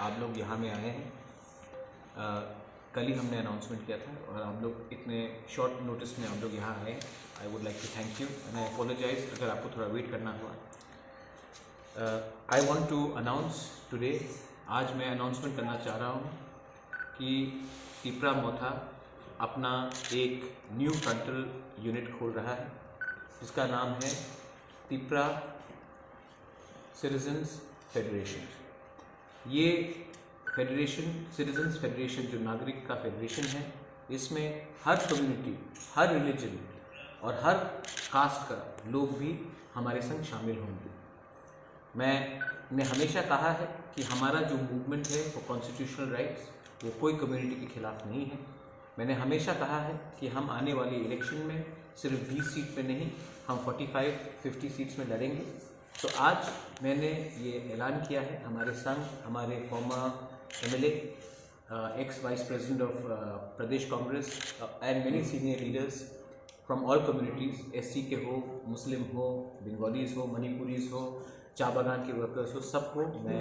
आप लोग यहाँ में आए हैं। कल ही हमने अनाउंसमेंट किया था और आप लोग इतने शॉर्ट नोटिस में आप लोग यहाँ आए। I would like to thank you and I apologise अगर आपको थोड़ा वेट करना हुआ। I want to announce today, आज मैं अनाउंसमेंट करना चाह रहा हूँ कि तिपरा मोथा अपना एक न्यू फ्रंटल यूनिट खोल रहा है जिसका नाम है तिपरा सिटीजन्स फेडरेशन। ये फेडरेशन, सिटीजन्स फेडरेशन जो नागरिक का फेडरेशन है, इसमें हर कम्युनिटी, हर रिलीजन और हर कास्ट का लोग भी हमारे संग शामिल होंगे। मैंने हमेशा कहा है कि हमारा जो मूवमेंट है वो कॉन्स्टिट्यूशनल राइट्स, वो कोई कम्युनिटी के खिलाफ नहीं है। मैंने हमेशा कहा है कि हम आने वाली इलेक्शन में सिर्फ 20 सीट में नहीं, हम 45-50 सीट्स में लड़ेंगे। तो आज मैंने ये ऐलान किया है, हमारे संग हमारे farmer MLA, x vice president of Pradesh Congress and many senior leaders from all communities, SC के हो, मुस्लिम हो, बंगालीज हो, मणिपुरीज हो, चाय बागान के वर्कर्स हो, सबको मैं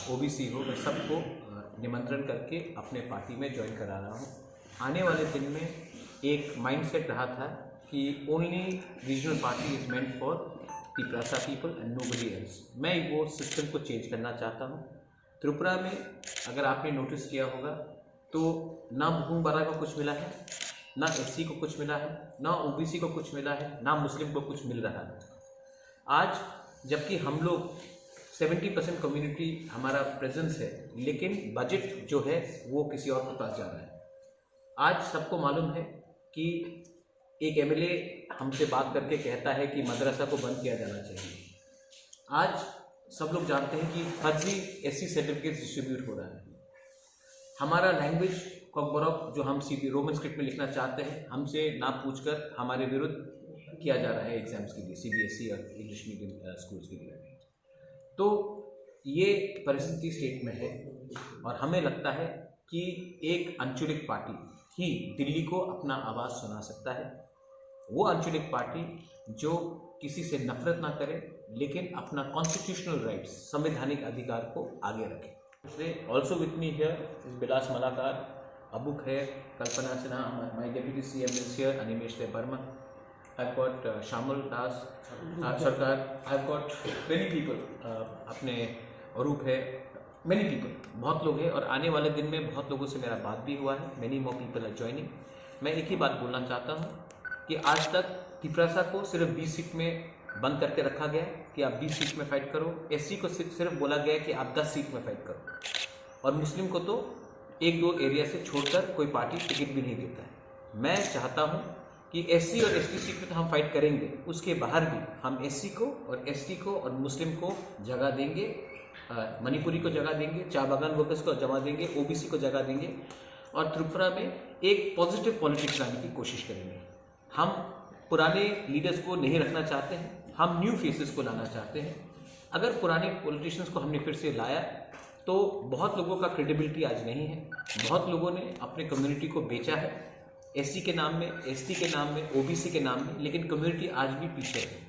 OBC हो, मैं सबको निमंत्रण करके अपने पार्टी में ज्वाइन करा रहा हूँ। आने वाले दिन में एक माइंडसेट रहा था कि only regional party is meant for Tiprasa people and nobody else. मैं वो सिस्टम को चेंज करना चाहता हूँ। त्रिपुरा में अगर आपने नोटिस किया होगा तो ना भूम बारा को कुछ मिला है, ना SC को कुछ मिला है, ना OBC को कुछ मिला है, ना मुस्लिम को कुछ मिल रहा है। आज जबकि हम लोग 70% कम्युनिटी हमारा प्रेजेंस है, लेकिन बजट जो है वो किसी और के पास जा रहा है। आज सबको मालूम है कि एक MLA हमसे बात करके कहता है कि मदरसा को बंद किया जाना चाहिए। आज सब लोग जानते हैं कि फर्जी SC सर्टिफिकेट डिस्ट्रीब्यूट हो रहा है। हमारा लैंग्वेज कॉकबरॉक जो हम सीधी रोमन स्क्रिप्ट में लिखना चाहते हैं, हमसे ना पूछकर हमारे विरुद्ध किया जा रहा है एग्जाम्स के लिए, CBSE और इंग्लिश मीडियम स्कूल्स के लिए। तो ये परिस्थिति स्टेट में है और हमें लगता है कि एक अंचलिक पार्टी ही दिल्ली को अपना आवाज़ सुना सकता है। वो अंचलिक पार्टी जो किसी से नफरत ना करे, लेकिन अपना कॉन्स्टिट्यूशनल राइट्स, संवैधानिक अधिकार को आगे रखे। Also with me here is Bilas Malakar, Abu Khair, Kalpana Sinha, my deputy CM is here, Animesh Deb Barman, I have got Shyamal Das Sarkar, I have got many people, अपने अरूप है, मेनी पीपल, बहुत लोग हैं। और आने वाले दिन में बहुत लोगों से मेरा बात भी हुआ है। Many more people are joining. मैं एक ही बात बोलना चाहता हूँ कि आज तक तिपरासा को सिर्फ 20 सीट में बंद करके रखा गया कि आप 20 सीट में फाइट करो। SC को सिर्फ बोला गया कि आप 10 सीट में फाइट करो, और मुस्लिम को तो 1-2 एरिया से छोड़कर कोई पार्टी टिकट भी नहीं देता है। मैं चाहता हूँ कि SC और ST सीट में तो हम फाइट करेंगे, उसके बाहर भी हम SC को और ST को और मुस्लिम को जगह देंगे, मणिपुरी को जगह देंगे, चाय बागान वर्कर्स को जगह देंगे, OBC को जगह देंगे, और त्रिपुरा में एक पॉजिटिव पॉलिटिक्स लाने की कोशिश करेंगे। हम पुराने लीडर्स को नहीं रखना चाहते हैं, हम न्यू फेसेस को लाना चाहते हैं। अगर पुराने पॉलिटिशियंस को हमने फिर से लाया तो बहुत लोगों का क्रेडिबिलिटी आज नहीं है। बहुत लोगों ने अपने कम्युनिटी को बेचा है, SC के नाम में, ST के नाम में, OBC के नाम में, लेकिन कम्युनिटी आज भी पीछे है।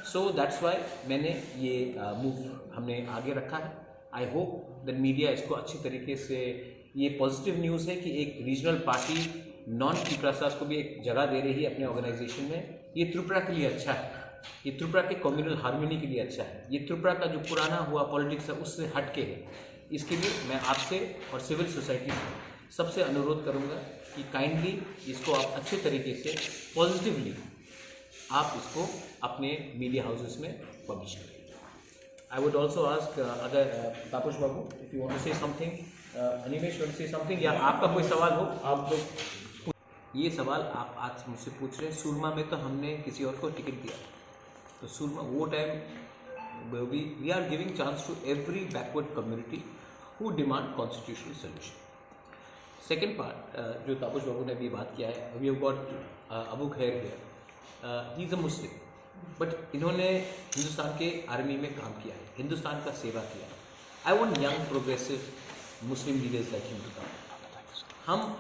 सो दैट्स वाई मैंने ये मूव हमने आगे रखा है। आई होप दैट मीडिया इसको अच्छी तरीके से, ये पॉजिटिव न्यूज़ है कि एक रीजनल पार्टी नॉन तिपरासास को भी एक जगह दे रही है अपने ऑर्गेनाइजेशन में। ये त्रिपुरा के लिए अच्छा है, ये त्रिपुरा के कम्युनल हार्मनी के लिए अच्छा है। ये त्रिपुरा का जो पुराना हुआ पॉलिटिक्स है उससे हट के है। इसके लिए मैं आपसे और सिविल सोसाइटी से सबसे अनुरोध करूँगा कि काइंडली इसको आप अच्छे तरीके से पॉजिटिवली आप इसको अपने मीडिया हाउसेस में पब्लिश करें। आई वुड ऑल्सो आस्क अगर Tapas babu, if you want to say something, Animesh want to say something, या आपका कोई सवाल हो आप लोग। ये सवाल आप आज मुझसे पूछ रहे हैं। सुरमा में तो हमने किसी और को टिकट दिया, तो सुरमा वो time we are giving chance to every backward community who demand constitutional solution. Second part जो तापस बाबू ने भी बात किया है, वी हैव गॉट अबू खैर here, he is a Muslim, but इन्होंने हिंदुस्तान के आर्मी में काम किया है, हिंदुस्तान का सेवा किया है। I want young progressive Muslim leaders like him to come. हम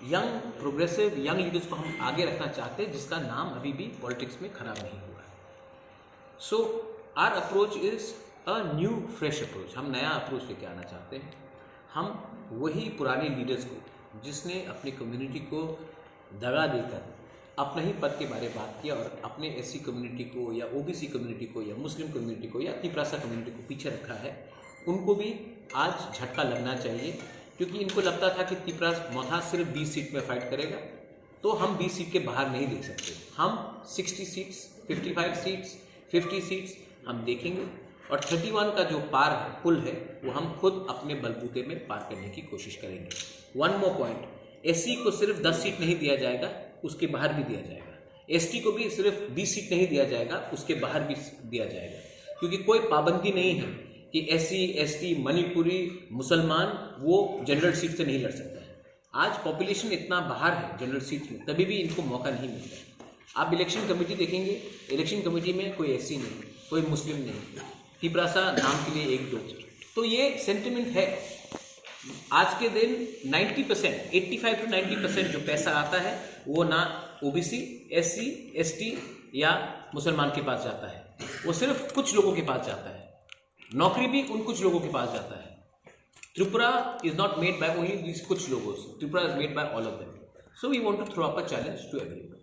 यंग प्रोग्रेसिव यंग लीडर्स को हम आगे रखना चाहते हैं, जिसका नाम अभी भी पॉलिटिक्स में खराब नहीं हुआ है। So our approach is a new fresh approach, हम नया अप्रोच लेके आना चाहते हैं। हम वही पुराने लीडर्स को जिसने अपनी कम्युनिटी को दगा देकर अपने ही पद के बारे में बात किया और अपने एससी कम्युनिटी को या ओबीसी कम्युनिटी को या मुस्लिम कम्युनिटी को या तिपरासा कम्युनिटी को पीछे रखा है, उनको भी आज झटका लगना चाहिए। क्योंकि इनको लगता था कि तिपरास मौथा सिर्फ 20 सीट में फाइट करेगा, तो हम 20 सीट के बाहर नहीं देख सकते। हम 60 सीट्स, 55 सीट्स, 50 सीट्स हम देखेंगे और 31 का जो पार है, पुल है, वो हम खुद अपने बलबूते में पार करने की कोशिश करेंगे। वन मोर पॉइंट, एससी को सिर्फ 10 सीट नहीं दिया जाएगा, उसके बाहर भी दिया जाएगा। एसटी को भी सिर्फ 20 सीट नहीं दिया जाएगा, उसके बाहर भी दिया जाएगा। क्योंकि कोई पाबंदी नहीं है कि एससी, एसटी, मणिपुरी, मुसलमान वो जनरल सीट से नहीं लड़ सकता है। आज पॉपुलेशन इतना बाहर है जनरल सीट में, तभी भी इनको मौका नहीं मिलता है। आप इलेक्शन कमेटी देखेंगे, इलेक्शन कमेटी में कोई एससी नहीं, कोई मुस्लिम नहीं, तिपरासा नाम के लिए 1-2। तो ये सेंटिमेंट है। आज के दिन 90%, 85 to 90% जो पैसा आता है वो ना ओबीसी, एससी, एसटी या मुसलमान के पास जाता है, वो सिर्फ कुछ लोगों के पास जाता है। नौकरी भी उन कुछ लोगों के पास जाता है। Tripura is not made by only this कुछ लोगों, Tripura is made by all of them. So we want to throw up a challenge to everyone.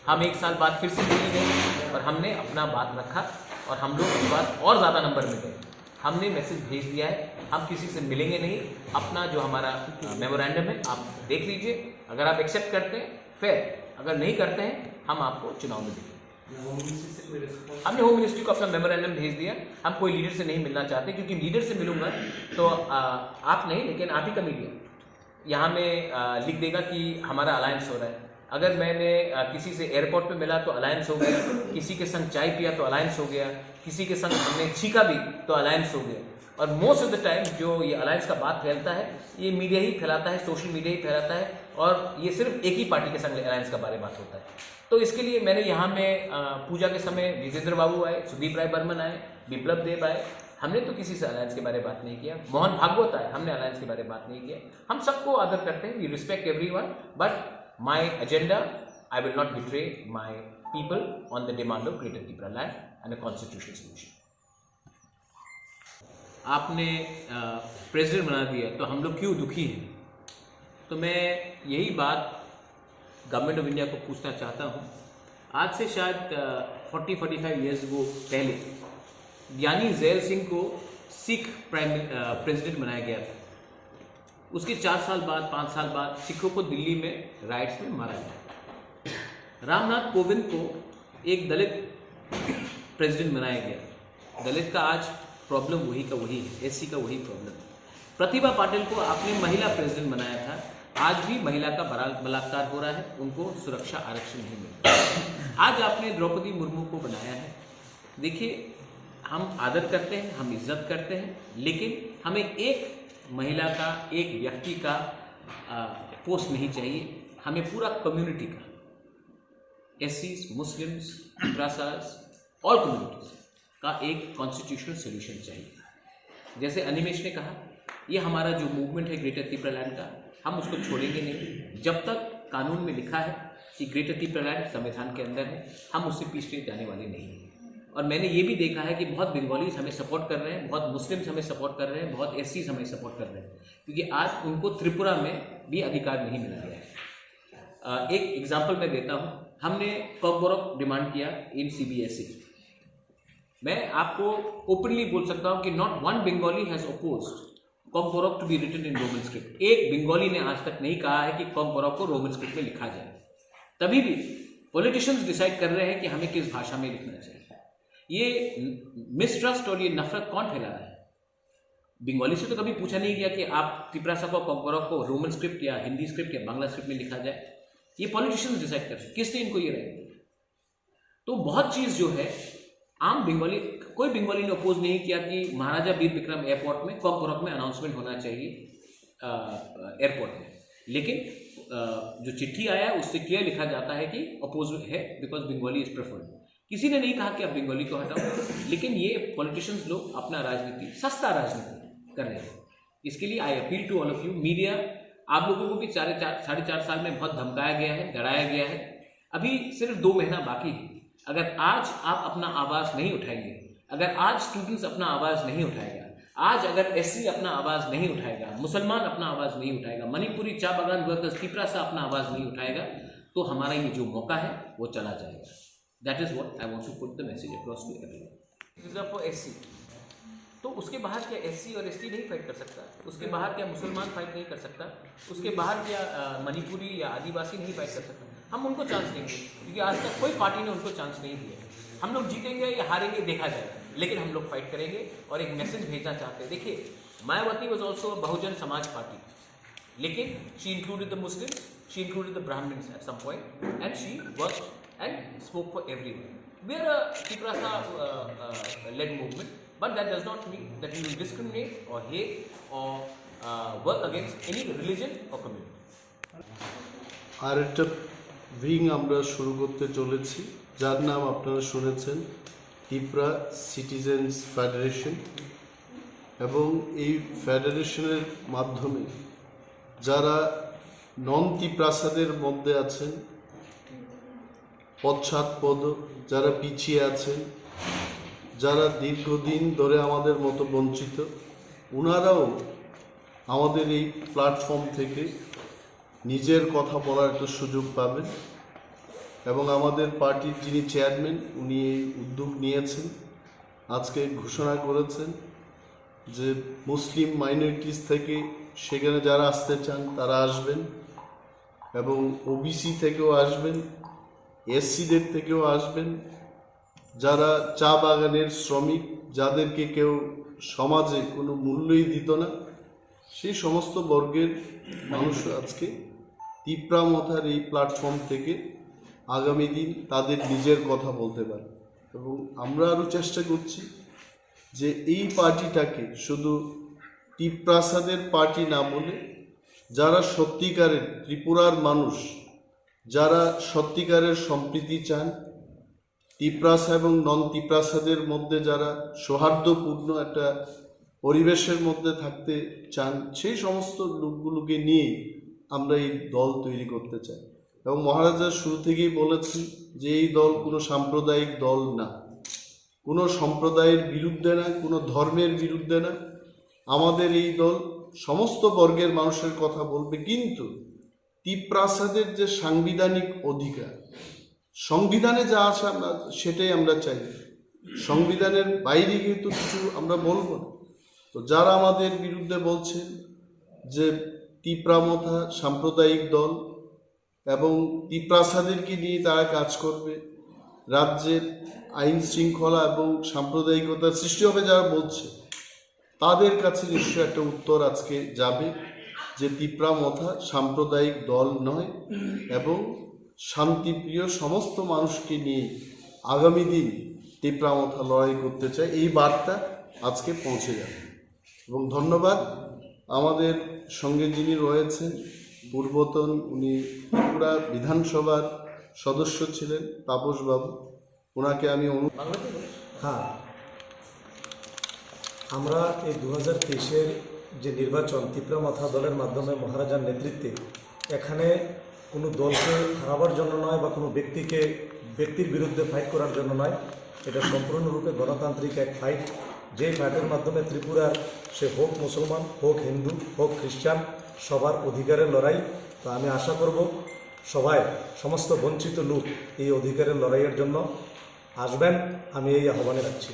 हम 1 साल बाद फिर से मिल गए और हमने अपना बात रखा और हम लोग इस बार और ज़्यादा नंबर में गए। हमने मैसेज भेज दिया है, हम किसी से मिलेंगे नहीं। अपना जो हमारा मेमोरेंडम है आप देख लीजिए, अगर आप एक्सेप्ट करते हैं फिर, अगर नहीं करते हैं हम आपको चुनाव में देंगे। हमने होम मिनिस्ट्री को अपना मेमोरेंडम भेज दिया। हम कोई लीडर से नहीं मिलना चाहते, क्योंकि लीडर से मिलूंगा तो आप नहीं, लेकिन आप ही का मीडिया यहाँ में लिख देगा कि हमारा अलायंस हो रहा है। अगर मैंने किसी से एयरपोर्ट पे मिला तो अलायंस हो गया, किसी के संग चाय पिया तो अलायंस हो गया, किसी के संग हमने छीका भी तो अलायंस हो गया। और मोस्ट ऑफ द टाइम जो ये अलायंस का बात फैलता है, ये मीडिया ही फैलाता है, सोशल मीडिया ही फैलाता है, और ये सिर्फ एक ही पार्टी के संग अलायंस का बारे बात होता है। तो इसके लिए मैंने यहाँ में पूजा के समय विजेंद्र बाबू आए, सुदीप राय बर्मन आए, बिप्लब देव आए। हमने तो किसी से अलायंस के बारे में बात नहीं किया। मोहन भागवत आए, हमने अलायंस के बारे में बात नहीं किया। हम सबको आदर करते हैं, we respect everyone, but my agenda, I will not betray my people on the demand of Greater Tripura land and a constitutional solution. आपने प्रेसिडेंट बना दिया तो हम लोग क्यों दुखी हैं? तो मैं यही बात गवर्नमेंट ऑफ इंडिया को पूछना चाहता हूँ। आज से शायद 40-45 ईयर्स वो पहले ज्ञानी जैल सिंह को सिख प्रेसिडेंट बनाया गया था। उसके 4 साल बाद, 5 साल बाद सिखों को दिल्ली में राइट्स में मारा गया। रामनाथ कोविंद को एक दलित प्रेसिडेंट बनाया गया। दलित का आज प्रॉब्लम वही का वही है, एससी का वही प्रॉब्लम है। प्रतिभा पाटिल को आपने महिला प्रेसिडेंट बनाया था, आज भी महिला का बलात्कार हो रहा है, उनको सुरक्षा आरक्षण नहीं मिल रहा। आज आपने द्रौपदी मुर्मू को बनाया है। देखिए, हम आदर करते हैं, हम इज्जत करते हैं, लेकिन हमें एक महिला का, एक व्यक्ति का पोस्ट नहीं चाहिए। हमें पूरा कम्युनिटी का, एससीज, मुस्लिम्स, तिपरासास, ऑल कम्युनिटीज का एक कॉन्स्टिट्यूशनल सोल्यूशन चाहिए। जैसे अनिमेश ने कहा, ये हमारा जो मूवमेंट है ग्रेटर त्रिपुरा लैंड का, हम उसको छोड़ेंगे नहीं। जब तक कानून में लिखा है कि ग्रेटर त्रिपुरा लैंड संविधान के अंदर है, हम उससे पीछे जाने वाले नहीं हैं। और मैंने ये भी देखा है कि बहुत बंगालीज हमें सपोर्ट कर रहे हैं, बहुत मुस्लिम्स हमें सपोर्ट कर रहे हैं, बहुत एससीज हमें सपोर्ट कर रहे हैं, क्योंकि आज उनको त्रिपुरा में भी अधिकार नहीं मिला गया है। एक एग्जांपल मैं देता हूँ। हमने कॉकबोरक डिमांड किया इन सीबीएसई। मैं आपको ओपनली बोल सकता हूँ कि not one Bengali has opposed Kokborok to be written in Roman script. एक बंगाली ने आज तक नहीं कहा है कि कॉकबोरक को रोमन स्क्रिप्ट में लिखा जाए। तभी भी पॉलिटिशियंस डिसाइड कर रहे हैं कि हमें किस भाषा में लिखना चाहिए। ये मिसट्रस्ट और ये नफरत कौन फैला रहा है? बंगाली से तो कभी पूछा नहीं गया कि आप तिपरासा को, कॉकबोरक को रोमन स्क्रिप्ट या हिंदी स्क्रिप्ट या बांग्ला स्क्रिप्ट में लिखा जाए। ये पॉलिटिशियंस डिसाइड कर रहे हैं। किसने इनको ये राइट दिया? तो बहुत चीज़ जो है आम बंगाली, कोई बंगाली ने अपोज नहीं किया कि महाराजा वीर विक्रम एयरपोर्ट में, कॉकबोरक में अनाउंसमेंट होना चाहिए एयरपोर्ट में। लेकिन जो चिट्ठी आया उससे क्लियर लिखा जाता है कि अपोज है बिकॉज बंगाली इज प्रेफर्ड। किसी ने नहीं कहा कि आप बंगाली को हटाओ, लेकिन ये पॉलिटिशियंस लोग अपना राजनीति, सस्ता राजनीति कर रहे हैं। इसके लिए I appeal to all of you media, आप लोगों को भी 4.5 साल में बहुत धमकाया गया है, डराया गया है। अभी सिर्फ 2 महीना बाकी है। अगर आज आप अपना आवाज़ नहीं उठाएंगे, अगर आज स्टूडेंट्स अपना आवाज़ नहीं उठाएगा, आज अगर एससी अपना आवाज़ नहीं उठाएगा, मुसलमान अपना आवाज़ नहीं उठाएगा, मणिपुरी चा बागान वर्कर्स तिपरासा अपना आवाज़ नहीं उठाएगा, तो हमारा ये जो मौका है वो चला जाएगा. That is what I want to put the message across to everyone. For SC, तो उसके बाहर क्या एससी और एसटी नहीं फाइट कर सकता? उसके बाहर क्या मुसलमान फाइट नहीं कर सकता? उसके बाहर क्या मणिपुरी या आदिवासी नहीं फाइट कर सकता? हम उनको चांस देंगे, क्योंकि आज तक कोई पार्टी ने उनको चांस नहीं दिया. हम लोग जीतेंगे या हारेंगे देखा जाएगा, लेकिन हम लोग फाइट करेंगे और एक मैसेज भेजना चाहते हैं. देखिए, Mayawati was also Bahujan Samaj Party, लेकिन she included the Muslims, she included the Brahmins at some point, and she worked and spoke for everyone. We are a Tiprasa led movement, but that does not mean that we will discriminate or hate or work against any religion or community. আর একটা wing আমরা শুরু করতে চলেছি, যার নাম আপনারা শুনেছেন, Tripura citizens federation. এবং এই ফেডারেশনের মাধ্যমে যারা নন ত্রিপ্রাসাদের মধ্যে আছেন, পশ্চাৎপদ, যারা পিছিয়ে আছেন, যারা দীর্ঘদিন ধরে আমাদের মতো বঞ্চিত, ওনারাও আমাদের এই প্ল্যাটফর্ম থেকে নিজের কথা বলার একটা সুযোগ পাবেন। এবং আমাদের পার্টির যিনি চেয়ারম্যান, উনি এই উদ্যোগ নিয়েছেন, আজকে ঘোষণা করেছেন যে মুসলিম মাইনরিটিস থেকে সেখানে যারা আসতে চান তারা আসবেন, এবং ওবিসি থেকেও আসবেন, এসসিদের থেকেও আসবেন, যারা চা বাগানের শ্রমিক, যাদেরকে কেউ সমাজে কোনো মূল্যই দিত না, সেই সমস্ত বর্গের মানুষ আজকে তিপ্রামথার এই প্ল্যাটফর্ম থেকে আগামী দিন তাদের নিজের কথা বলতে পারে। এবং আমরা আরও চেষ্টা করছি যে এই পার্টিটাকে শুধু তিপ্রাসাদের পার্টি না বলে, যারা সত্যিকারের ত্রিপুরার মানুষ, যারা সত্যিকারের সম্প্রীতি চান, তিপ্রাসা এবং নন তিপ্রাসাদের মধ্যে যারা সৌহার্দ্যপূর্ণ একটা পরিবেশের মধ্যে থাকতে চান, সেই সমস্ত লোকগুলোকে নিয়ে আমরা এই দল তৈরি করতে চাই। এবং মহারাজা শুরু থেকেই বলেছেন যে এই দল কোনো সাম্প্রদায়িক দল না, কোনো সম্প্রদায়ের বিরুদ্ধে না, কোনো ধর্মের বিরুদ্ধে না। আমাদের এই দল সমস্ত বর্গের মানুষের কথা বলবে, কিন্তু তিপ্রাসাদের যে সাংবিধানিক অধিকার, সংবিধানে যা আছে আমরা সেটাই আমরা চাই। সংবিধানের বাইরে গিয়ে তো কিছু আমরা বলবো না। তো যারা আমাদের বিরুদ্ধে বলছেন যে তিপ্রামথা সাম্প্রদায়িক দল এবং তিপ্রাসাদেরকে নিয়ে তারা কাজ করবে, রাজ্যের আইন শৃঙ্খলা এবং সাম্প্রদায়িকতার সৃষ্টি হবে যারা বলছে, তাদের কাছে নিশ্চয়ই একটা উত্তর আজকে যাবে যে তিপ্রামথা সাম্প্রদায়িক দল নয়, এবং শান্তিপ্রিয় সমস্ত মানুষকে নিয়ে আগামী দিন তিপ্রামথা লড়াই করতে চায়। এই বার্তা আজকে পৌঁছে যাবে। এবং ধন্যবাদ আমাদের সঙ্গে যিনি রয়েছেন, পূর্বতন উনি ত্রিপুরা বিধানসভার সদস্য ছিলেন, তাপসবাবু, ওনাকে আমি হ্যাঁ, আমরা এই 2023-এর যে নির্বাচন তিপ্রামথা দলের মাধ্যমে মহারাজার নেতৃত্বে, এখানে কোনো দলকে হারাবার জন্য নয় বা কোনো ব্যক্তির বিরুদ্ধে ফাইট করার জন্য নয়, এটা সম্পূর্ণরূপে গণতান্ত্রিক এক ফাইট, যেই ফাইটের মাধ্যমে ত্রিপুরার সে হোক মুসলমান, হোক হিন্দু, হোক খ্রিস্টান, সবার অধিকারের লড়াই। তো আমি আশা করব সবাই, সমস্ত বঞ্চিত লোক এই অধিকারের লড়াইয়ের জন্য আসবেন, আমি এই আহ্বানে রাখছি।